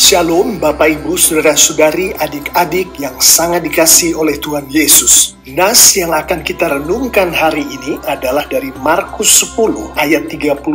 Shalom Bapak Ibu, Saudara-saudari, adik-adik yang sangat dikasihi oleh Tuhan Yesus. Nas yang akan kita renungkan hari ini adalah dari Markus 10 ayat 35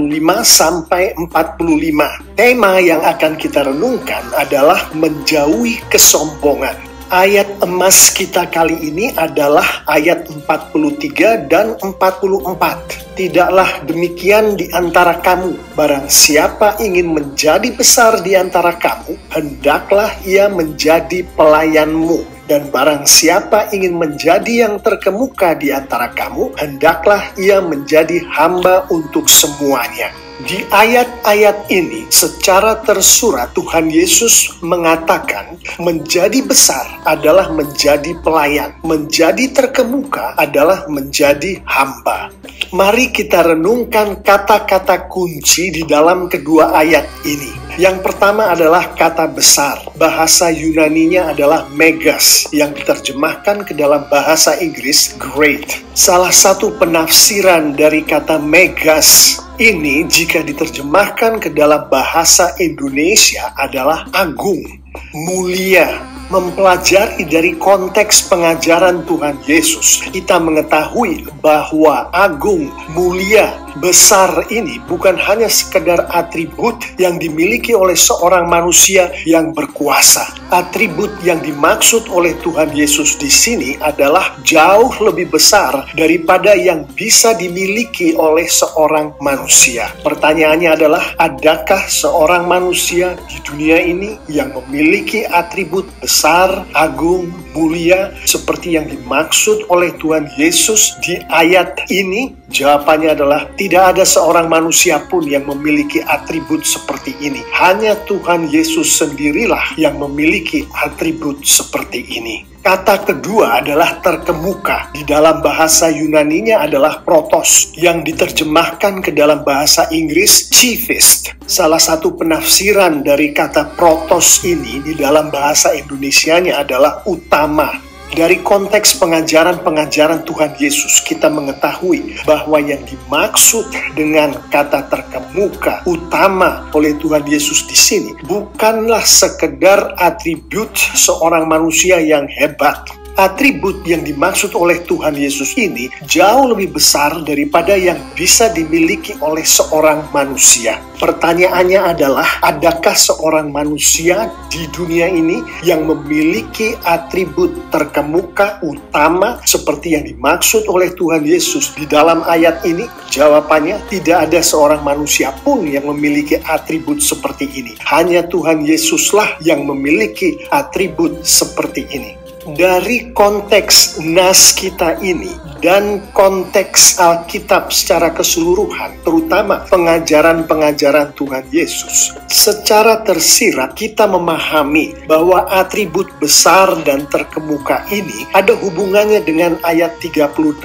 sampai 45. Tema yang akan kita renungkan adalah menjauhi kesombongan. Ayat emas kita kali ini adalah ayat 43 dan 44. Tidaklah demikian di antara kamu. Barang siapa ingin menjadi besar di antara kamu, hendaklah ia menjadi pelayanmu. Dan barang siapa ingin menjadi yang terkemuka di antara kamu, hendaklah ia menjadi hamba untuk semuanya. Di ayat-ayat ini secara tersurat Tuhan Yesus mengatakan menjadi besar adalah menjadi pelayan, menjadi terkemuka adalah menjadi hamba. Mari kita renungkan kata-kata kunci di dalam kedua ayat ini. Yang pertama adalah kata besar. Bahasa Yunaninya adalah megas, yang diterjemahkan ke dalam bahasa Inggris great. Salah satu penafsiran dari kata megas ini jika diterjemahkan ke dalam bahasa Indonesia adalah agung, mulia. Mempelajari dari konteks pengajaran Tuhan Yesus, kita mengetahui bahwa agung, mulia, besar ini bukan hanya sekedar atribut yang dimiliki oleh seorang manusia yang berkuasa. Atribut yang dimaksud oleh Tuhan Yesus di sini adalah jauh lebih besar daripada yang bisa dimiliki oleh seorang manusia. Pertanyaannya adalah, adakah seorang manusia di dunia ini yang memiliki atribut besar, agung, mulia seperti yang dimaksud oleh Tuhan Yesus di ayat ini? Jawabannya adalah tidak ada seorang manusia pun yang memiliki atribut seperti ini. Hanya Tuhan Yesus sendirilah yang memiliki atribut seperti ini. Kata kedua adalah terkemuka. Di dalam bahasa Yunaninya adalah protos, yang diterjemahkan ke dalam bahasa Inggris chiefest. Salah satu penafsiran dari kata protos ini di dalam bahasa Indonesianya adalah utama. Dari konteks pengajaran-pengajaran Tuhan Yesus, kita mengetahui bahwa yang dimaksud dengan kata terkemuka, utama oleh Tuhan Yesus di sini bukanlah sekedar atribut seorang manusia yang hebat. Atribut yang dimaksud oleh Tuhan Yesus ini jauh lebih besar daripada yang bisa dimiliki oleh seorang manusia. Pertanyaannya adalah, adakah seorang manusia di dunia ini yang memiliki atribut terkemuka, utama, seperti yang dimaksud oleh Tuhan Yesus di dalam ayat ini? Jawabannya, tidak ada seorang manusia pun yang memiliki atribut seperti ini. Hanya Tuhan Yesuslah yang memiliki atribut seperti ini. Dari konteks nas kita ini dan konteks Alkitab secara keseluruhan, terutama pengajaran-pengajaran Tuhan Yesus, secara tersirat kita memahami bahwa atribut besar dan terkemuka ini ada hubungannya dengan ayat 38.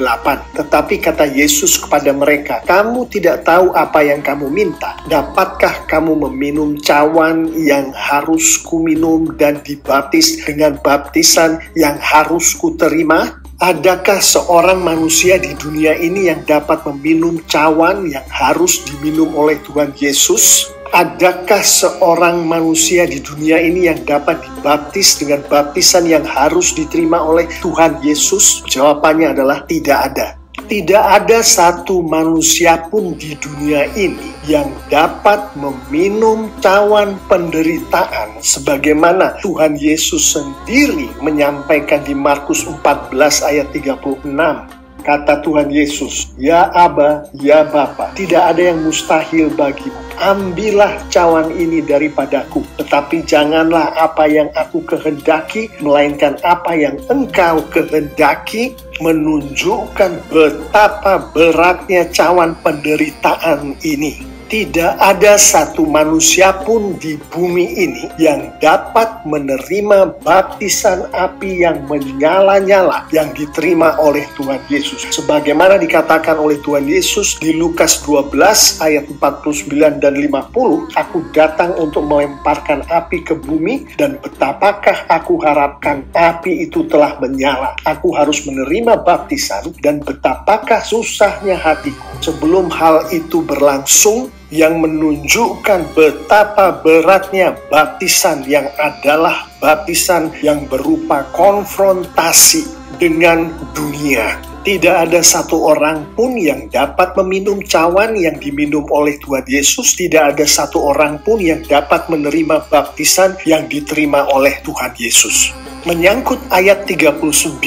Tetapi kata Yesus kepada mereka, "Kamu tidak tahu apa yang kamu minta. Dapatkah kamu meminum cawan yang harus kuminum dan dibaptis dengan baptisan yang harus kuterima?" Adakah seorang manusia di dunia ini yang dapat meminum cawan yang harus diminum oleh Tuhan Yesus? Adakah seorang manusia di dunia ini yang dapat dibaptis dengan baptisan yang harus diterima oleh Tuhan Yesus? Jawabannya adalah tidak ada. Tidak ada satu manusia pun di dunia ini yang dapat meminum cawan penderitaan sebagaimana Tuhan Yesus sendiri menyampaikan di Markus 14 ayat 36. Kata Tuhan Yesus, "Ya Aba, ya Bapa, tidak ada yang mustahil bagimu. Ambillah cawan ini daripadaku, tetapi janganlah apa yang aku kehendaki, melainkan apa yang engkau kehendaki." Menunjukkan betapa beratnya cawan penderitaan ini. Tidak ada satu manusia pun di bumi ini yang dapat menerima baptisan api yang menyala-nyala yang diterima oleh Tuhan Yesus. Sebagaimana dikatakan oleh Tuhan Yesus di Lukas 12 ayat 49 dan 50, "Aku datang untuk melemparkan api ke bumi, dan betapakah aku harapkan api itu telah menyala. Aku harus menerima baptisan, dan betapakah susahnya hatiku sebelum hal itu berlangsung." yang menunjukkan betapa beratnya baptisan yang adalah baptisan yang berupa konfrontasi dengan dunia. Tidak ada satu orang pun yang dapat meminum cawan yang diminum oleh Tuhan Yesus. Tidak ada satu orang pun yang dapat menerima baptisan yang diterima oleh Tuhan Yesus. Menyangkut ayat 39,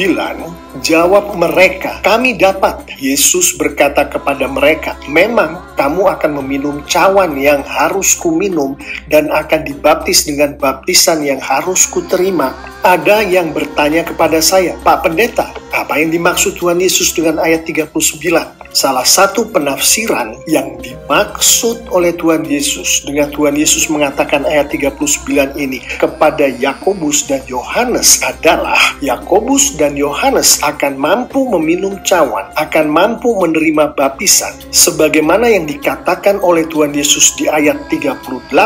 jawab mereka, kami dapat. Yesus berkata kepada mereka, memang kamu akan meminum cawan yang harus kuminum dan akan dibaptis dengan baptisan yang harus kuterima. Ada yang bertanya kepada saya, Pak Pendeta, apa yang dimaksud Tuhan Yesus dengan ayat 39? Salah satu penafsiran yang dimaksud oleh Tuhan Yesus dengan Tuhan Yesus mengatakan ayat 39 ini kepada Yakobus dan Yohanes adalah Yakobus dan Yohanes akan mampu meminum cawan, akan mampu menerima baptisan sebagaimana yang dikatakan oleh Tuhan Yesus di ayat 38,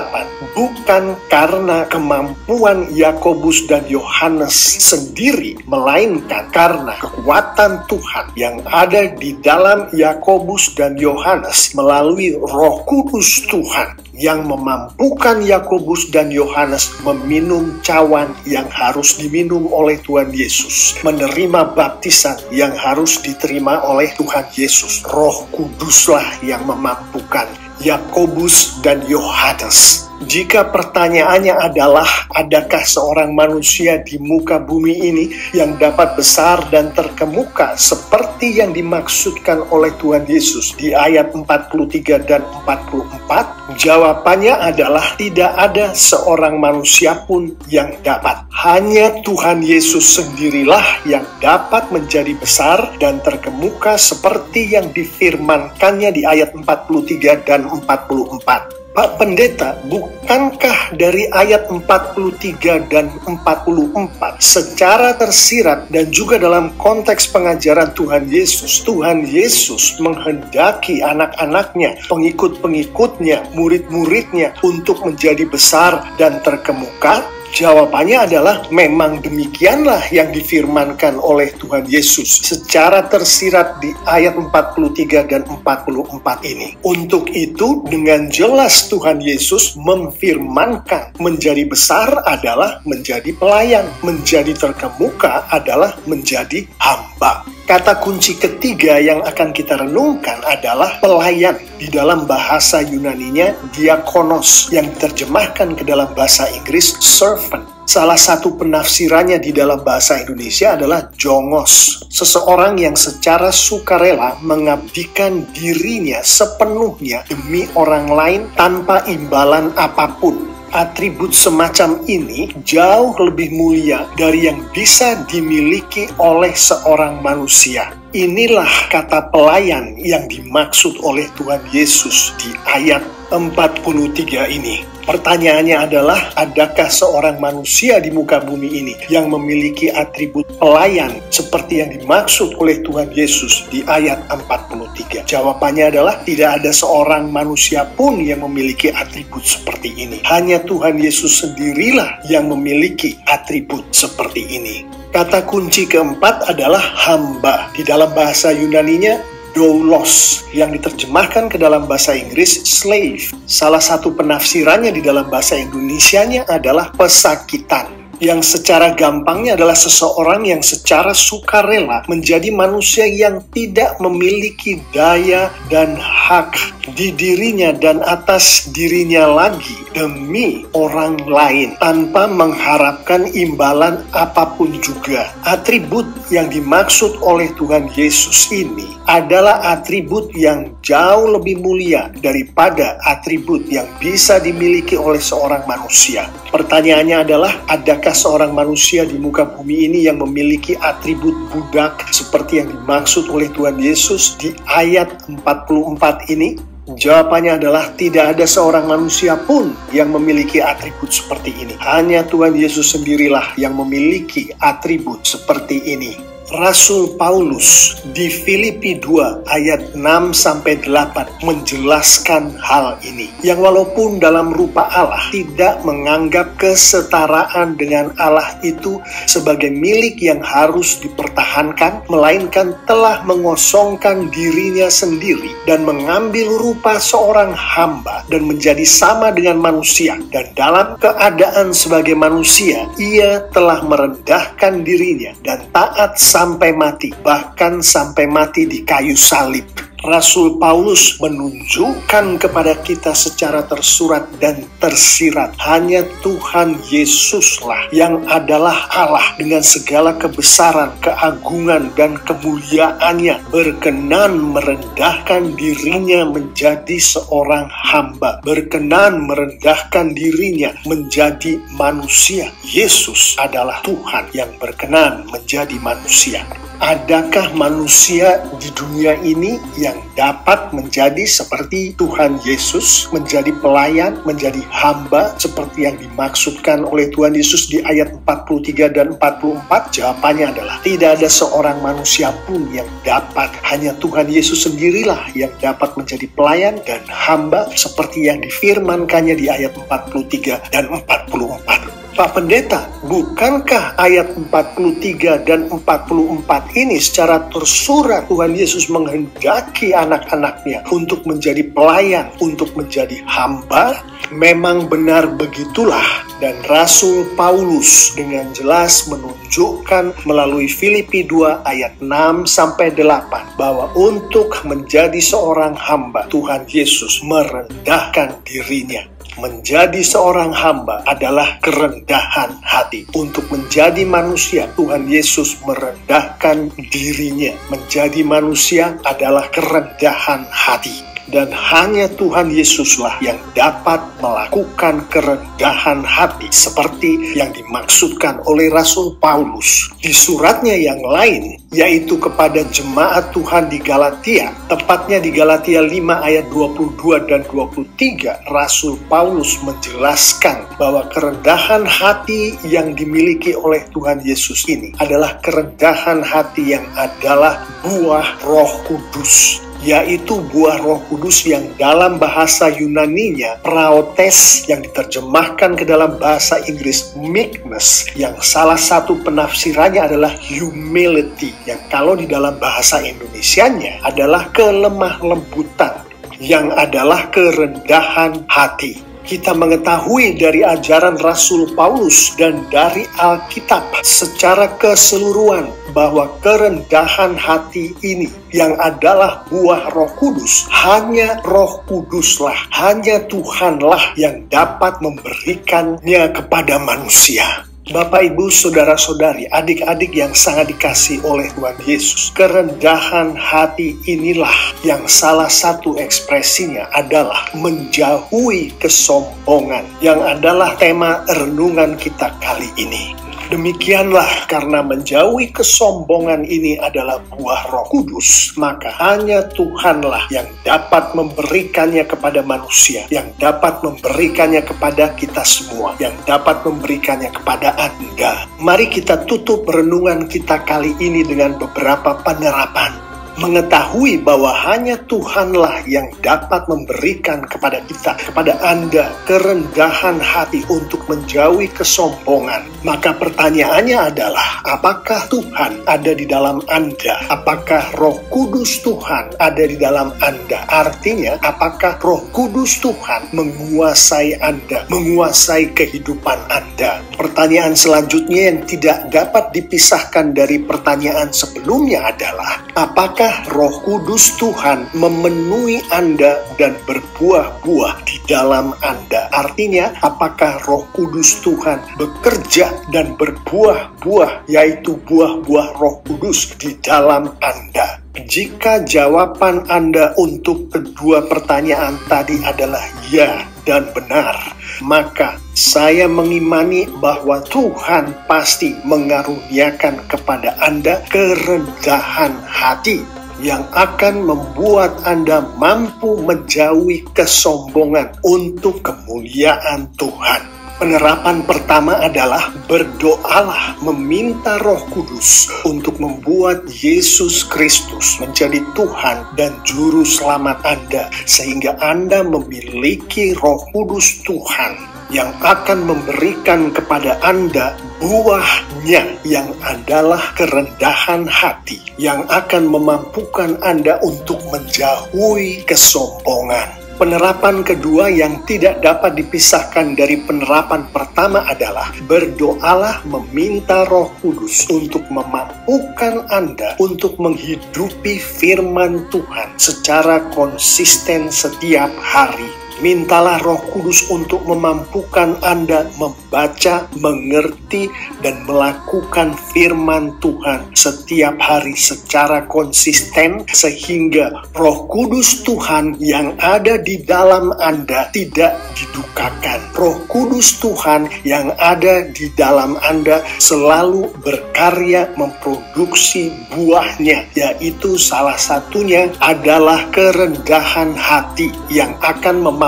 bukan karena kemampuan Yakobus dan Yohanes sendiri, melainkan karena kekuatan Tuhan yang ada di dalam Yakobus dan Yohanes melalui Roh Kudus Tuhan yang memampukan Yakobus dan Yohanes meminum cawan yang harus diminum oleh Tuhan Yesus, menerima baptisan yang harus diterima oleh Tuhan Yesus. Roh Kuduslah yang memampukan Yakobus dan Yohanes. Jika pertanyaannya adalah, adakah seorang manusia di muka bumi ini yang dapat besar dan terkemuka seperti yang dimaksudkan oleh Tuhan Yesus di ayat 43 dan 44? Jawabannya adalah tidak ada seorang manusia pun yang dapat. Hanya Tuhan Yesus sendirilah yang dapat menjadi besar dan terkemuka seperti yang difirmankannya di ayat 43 dan 44. Pak Pendeta, bukankah dari ayat 43 dan 44 secara tersirat dan juga dalam konteks pengajaran Tuhan Yesus menghendaki anak-anaknya, pengikut-pengikutnya, murid-muridnya untuk menjadi besar dan terkemuka? Jawabannya adalah memang demikianlah yang difirmankan oleh Tuhan Yesus secara tersirat di ayat 43 dan 44 ini. Untuk itu dengan jelas Tuhan Yesus memfirmankan menjadi besar adalah menjadi pelayan, menjadi terkemuka adalah menjadi hamba. Kata kunci ketiga yang akan kita renungkan adalah pelayan. Di dalam bahasa Yunaninya diakonos, yang diterjemahkan ke dalam bahasa Inggris servant. Salah satu penafsirannya di dalam bahasa Indonesia adalah jongos, seseorang yang secara sukarela mengabdikan dirinya sepenuhnya demi orang lain tanpa imbalan apapun. Atribut semacam ini jauh lebih mulia dari yang bisa dimiliki oleh seorang manusia. Inilah kata pelayan yang dimaksud oleh Tuhan Yesus di ayat 43 ini. Pertanyaannya adalah, adakah seorang manusia di muka bumi ini yang memiliki atribut pelayan seperti yang dimaksud oleh Tuhan Yesus di ayat 43? Jawabannya adalah tidak ada seorang manusia pun yang memiliki atribut seperti ini. Hanya Tuhan Yesus sendirilah yang memiliki atribut seperti ini. Kata kunci keempat adalah hamba. Di dalam bahasa Yunaninya doulos, yang diterjemahkan ke dalam bahasa Inggris slave. Salah satu penafsirannya di dalam bahasa Indonesianya adalah pesakitan, yang secara gampangnya adalah seseorang yang secara sukarela menjadi manusia yang tidak memiliki daya dan hak di dirinya dan atas dirinya lagi demi orang lain tanpa mengharapkan imbalan apapun juga. Atribut yang dimaksud oleh Tuhan Yesus ini adalah atribut yang jauh lebih mulia daripada atribut yang bisa dimiliki oleh seorang manusia. Pertanyaannya adalah, adakah seorang manusia di muka bumi ini yang memiliki atribut budak seperti yang dimaksud oleh Tuhan Yesus di ayat 44 ini? Jawabannya adalah tidak ada seorang manusia pun yang memiliki atribut seperti ini. Hanya Tuhan Yesus sendirilah yang memiliki atribut seperti ini. Rasul Paulus di Filipi 2 ayat 6-8 menjelaskan hal ini. Yang walaupun dalam rupa Allah tidak menganggap kesetaraan dengan Allah itu sebagai milik yang harus dipertahankan, melainkan telah mengosongkan dirinya sendiri dan mengambil rupa seorang hamba dan menjadi sama dengan manusia. Dan dalam keadaan sebagai manusia, ia telah merendahkan dirinya dan taat sampai mati, bahkan sampai mati di kayu salib. Rasul Paulus menunjukkan kepada kita secara tersurat dan tersirat hanya Tuhan Yesuslah yang adalah Allah dengan segala kebesaran, keagungan, dan kemuliaannya berkenan merendahkan dirinya menjadi seorang hamba, berkenan merendahkan dirinya menjadi manusia. Yesus adalah Tuhan yang berkenan menjadi manusia. Adakah manusia di dunia ini yang dapat menjadi seperti Tuhan Yesus, menjadi pelayan, menjadi hamba seperti yang dimaksudkan oleh Tuhan Yesus di ayat 43 dan 44? Jawabannya adalah tidak ada seorang manusia pun yang dapat. Hanya Tuhan Yesus sendirilah yang dapat menjadi pelayan dan hamba seperti yang difirmankannya di ayat 43 dan 44. Pak Pendeta, bukankah ayat 43 dan 44 ini secara tersurat Tuhan Yesus menghendaki anak-anaknya untuk menjadi pelayan, untuk menjadi hamba? Memang benar begitulah. Dan Rasul Paulus dengan jelas menunjukkan melalui Filipi 2 ayat 6-8 bahwa untuk menjadi seorang hamba, Tuhan Yesus merendahkan dirinya. Menjadi seorang hamba adalah kerendahan hati. Untuk menjadi manusia, Tuhan Yesus merendahkan dirinya. Menjadi manusia adalah kerendahan hati. Dan hanya Tuhan Yesuslah yang dapat melakukan kerendahan hati seperti yang dimaksudkan oleh Rasul Paulus di suratnya yang lain, yaitu kepada jemaat Tuhan di Galatia, tepatnya di Galatia 5 ayat 22 dan 23. Rasul Paulus menjelaskan bahwa kerendahan hati yang dimiliki oleh Tuhan Yesus ini adalah kerendahan hati yang adalah buah Roh Kudus, yaitu buah Roh Kudus yang dalam bahasa Yunaninya praotes, yang diterjemahkan ke dalam bahasa Inggris meekness, yang salah satu penafsirannya adalah humility, yang kalau di dalam bahasa Indonesianya adalah kelemah lembutan, yang adalah kerendahan hati. Kita mengetahui dari ajaran Rasul Paulus dan dari Alkitab secara keseluruhan bahwa kerendahan hati ini yang adalah buah Roh Kudus, hanya Roh Kuduslah, hanya Tuhanlah yang dapat memberikannya kepada manusia. Bapak, Ibu, Saudara-saudari, adik-adik yang sangat dikasihi oleh Tuhan Yesus, kerendahan hati inilah yang salah satu ekspresinya adalah menjauhi kesombongan, yang adalah tema renungan kita kali ini. Demikianlah, karena menjauhi kesombongan ini adalah buah Roh Kudus, maka hanya Tuhanlah yang dapat memberikannya kepada manusia, yang dapat memberikannya kepada kita semua, yang dapat memberikannya kepada Anda. Mari kita tutup renungan kita kali ini dengan beberapa penerapan. Mengetahui bahwa hanya Tuhanlah yang dapat memberikan kepada kita, kepada Anda, kerendahan hati untuk menjauhi kesombongan. Maka pertanyaannya adalah, apakah Tuhan ada di dalam Anda? Apakah Roh Kudus Tuhan ada di dalam Anda? Artinya, apakah Roh Kudus Tuhan menguasai Anda, menguasai kehidupan Anda? Pertanyaan selanjutnya yang tidak dapat dipisahkan dari pertanyaan sebelumnya adalah, apakah Roh Kudus Tuhan memenuhi Anda dan berbuah-buah di dalam Anda? Artinya, apakah Roh Kudus Tuhan bekerja dan berbuah-buah, yaitu buah-buah Roh Kudus di dalam Anda? Jika jawaban Anda untuk kedua pertanyaan tadi adalah ya dan benar, maka saya mengimani bahwa Tuhan pasti mengaruniakan kepada Anda kerendahan hati yang akan membuat Anda mampu menjauhi kesombongan untuk kemuliaan Tuhan. Penerapan pertama adalah berdoalah meminta Roh Kudus untuk membuat Yesus Kristus menjadi Tuhan dan Juru Selamat Anda, sehingga Anda memiliki Roh Kudus Tuhan yang akan memberikan kepada Anda buahnya, yang adalah kerendahan hati, yang akan memampukan Anda untuk menjauhi kesombongan. Penerapan kedua yang tidak dapat dipisahkan dari penerapan pertama adalah berdoalah meminta Roh Kudus untuk memampukan Anda untuk menghidupi firman Tuhan secara konsisten setiap hari. Mintalah Roh Kudus untuk memampukan Anda membaca, mengerti, dan melakukan firman Tuhan setiap hari secara konsisten, sehingga Roh Kudus Tuhan yang ada di dalam Anda tidak didukakan. Roh Kudus Tuhan yang ada di dalam Anda selalu berkarya memproduksi buahnya, yaitu salah satunya adalah kerendahan hati yang akan memampukan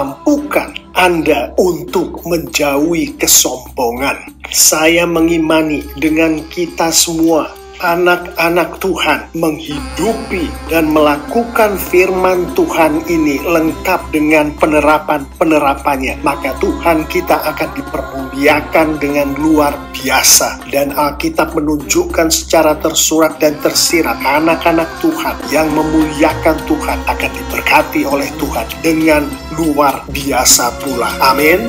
Anda untuk menjauhi kesombongan. Saya mengimani dengan kita semua, anak-anak Tuhan, menghidupi dan melakukan firman Tuhan ini lengkap dengan penerapannya, maka Tuhan kita akan dipermuliakan dengan luar biasa. Dan Alkitab menunjukkan secara tersurat dan tersirat, anak-anak Tuhan yang memuliakan Tuhan akan diberkati oleh Tuhan dengan luar biasa pula. Amin.